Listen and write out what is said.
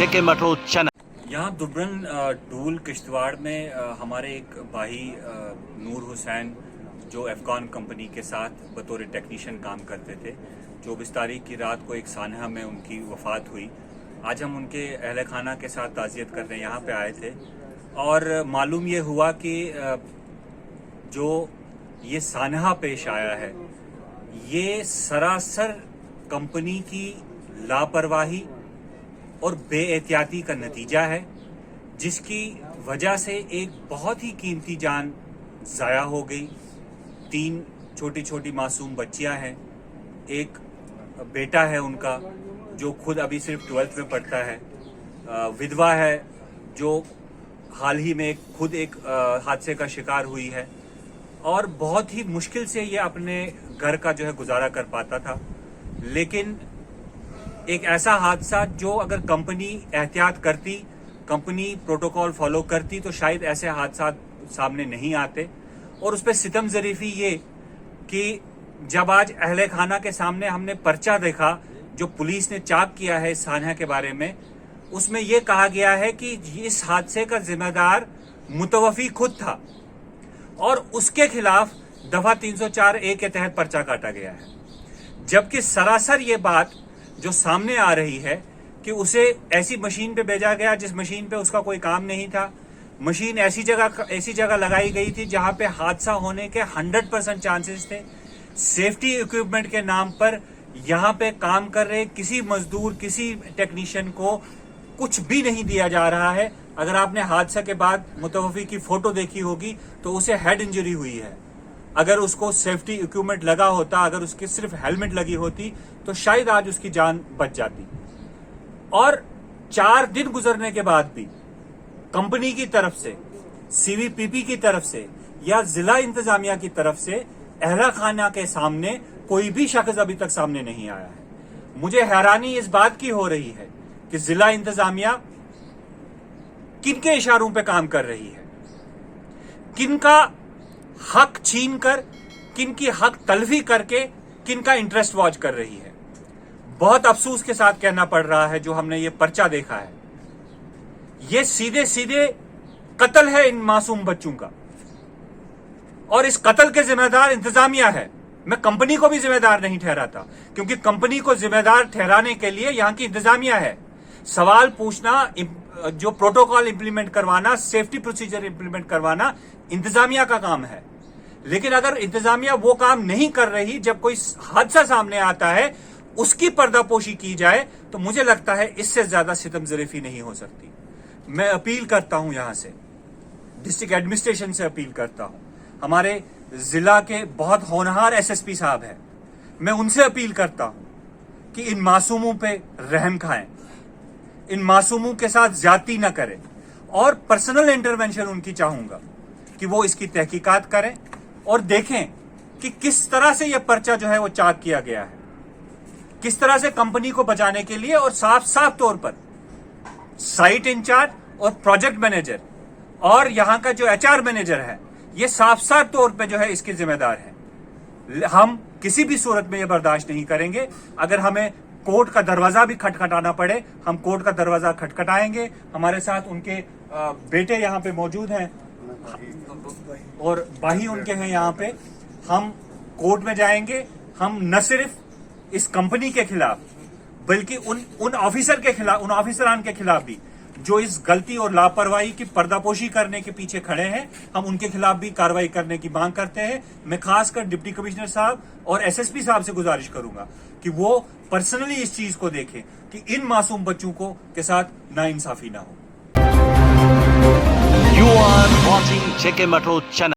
Chicken Mutton Chana. यहाँ दुबरन डूल किश्तवाड़ में हमारे एक भाई नूर हुसैन जो एफकॉन कंपनी के साथ बतौर टेक्नीशियन काम करते थे, 24 तारीख की रात को एक सानहा में उनकी वफ़ात हुई। आज हम उनके अहल खाना के साथ ताज़ियत करने यहाँ पे आए थे और मालूम ये हुआ कि जो ये सानहा पेश आया है ये सरासर कंपनी की लापरवाही और बेएहतियाती का नतीजा है, जिसकी वजह से एक बहुत ही कीमती जान ज़ाया हो गई। 3 छोटी छोटी मासूम बच्चियां हैं, एक बेटा है उनका जो खुद अभी सिर्फ 12th में पढ़ता है, विधवा है जो हाल ही में खुद एक हादसे का शिकार हुई है और बहुत ही मुश्किल से ये अपने घर का जो है गुजारा कर पाता था। लेकिन एक ऐसा हादसा जो अगर कंपनी एहतियात करती, कंपनी प्रोटोकॉल फॉलो करती तो शायद ऐसे हादसा सामने नहीं आते। और उस पर सितम ज़रीफ़ी ये कि जब आज अहले खाना के सामने हमने पर्चा देखा जो पुलिस ने चाक किया है इस सानहा के बारे में, उसमें यह कहा गया है कि इस हादसे का जिम्मेदार मुतवफ़ी खुद था और उसके खिलाफ दफा 304A के तहत पर्चा काटा गया है। जबकि सरासर ये बात जो सामने आ रही है कि उसे ऐसी मशीन पे भेजा गया जिस मशीन पे उसका कोई काम नहीं था। मशीन ऐसी जगह लगाई गई थी जहां पे हादसा होने के 100% चांसेस थे। सेफ्टी इक्विपमेंट के नाम पर यहां पे काम कर रहे किसी मजदूर, किसी टेक्नीशियन को कुछ भी नहीं दिया जा रहा है। अगर आपने हादसा के बाद मुतवफ़ी की फोटो देखी होगी तो उसे हेड इंजरी हुई है। अगर उसको सेफ्टी इक्विपमेंट लगा होता, अगर उसकी सिर्फ हेलमेट लगी होती तो शायद आज उसकी जान बच जाती। और 4 दिन गुजरने के बाद भी कंपनी की तरफ से, सीवीपीपी की तरफ से या जिला इंतजामिया की तरफ से अहला खाना के सामने कोई भी शख्स अभी तक सामने नहीं आया है। मुझे हैरानी इस बात की हो रही है कि जिला इंतजामिया किनके इशारों पे काम कर रही है, किनका हक छीन कर, किनकी हक तलफी करके किनका इंटरेस्ट वॉच कर रही है। बहुत अफसोस के साथ कहना पड़ रहा है जो हमने ये पर्चा देखा है, ये सीधे सीधे कत्ल है इन मासूम बच्चों का और इस कत्ल के जिम्मेदार इंतजामिया है। मैं कंपनी को भी जिम्मेदार नहीं ठहराता क्योंकि कंपनी को जिम्मेदार ठहराने के लिए यहां की इंतजामिया है। सवाल पूछना, जो प्रोटोकॉल इंप्लीमेंट करवाना, सेफ्टी प्रोसीजर इंप्लीमेंट करवाना इंतजामिया का काम है। लेकिन अगर इंतजामिया वो काम नहीं कर रही, जब कोई हादसा सामने आता है उसकी पर्दापोशी की जाए, तो मुझे लगता है इससे ज्यादा सितम ज़रीफ़ी नहीं हो सकती। मैं अपील करता हूं, यहां से डिस्ट्रिक्ट एडमिनिस्ट्रेशन से अपील करता हूं, हमारे जिला के बहुत होनहार एसएसपी साहब हैं, मैं उनसे अपील करता हूं कि इन मासूमों पे रहम खाएं, इन मासूमों के साथ ज्यादती न करें और पर्सनल इंटरवेंशन उनकी चाहूंगा कि वो इसकी तहकीकात करें और देखें कि किस तरह से यह पर्चा जो है वो चाक किया गया है, किस तरह से कंपनी को बचाने के लिए। और साफ साफ तौर पर साइट इंचार्ज और प्रोजेक्ट मैनेजर और यहां का जो एचआर मैनेजर है, ये साफ साफ तौर पे जो है इसके जिम्मेदार है। हम किसी भी सूरत में ये बर्दाश्त नहीं करेंगे। अगर हमें कोर्ट का दरवाजा भी खटखटाना पड़े, हम कोर्ट का दरवाजा खटखटाएंगे। हमारे साथ उनके बेटे यहाँ पे मौजूद हैं और भाई उनके हैं यहाँ पे। हम कोर्ट में जाएंगे। हम न सिर्फ इस कंपनी के खिलाफ बल्कि उन ऑफिसर के खिलाफ, उन ऑफिसरान के खिलाफ भी जो इस गलती और लापरवाही की पर्दापोशी करने के पीछे खड़े हैं, हम उनके खिलाफ भी कार्रवाई करने की मांग करते हैं। मैं खासकर डिप्टी कमिश्नर साहब और एसएसपी साहब से गुजारिश करूंगा कि वो पर्सनली इस चीज को देखें कि इन मासूम बच्चों को के साथ नाइंसाफी ना हो। You are watching Chicken Mutton Chana.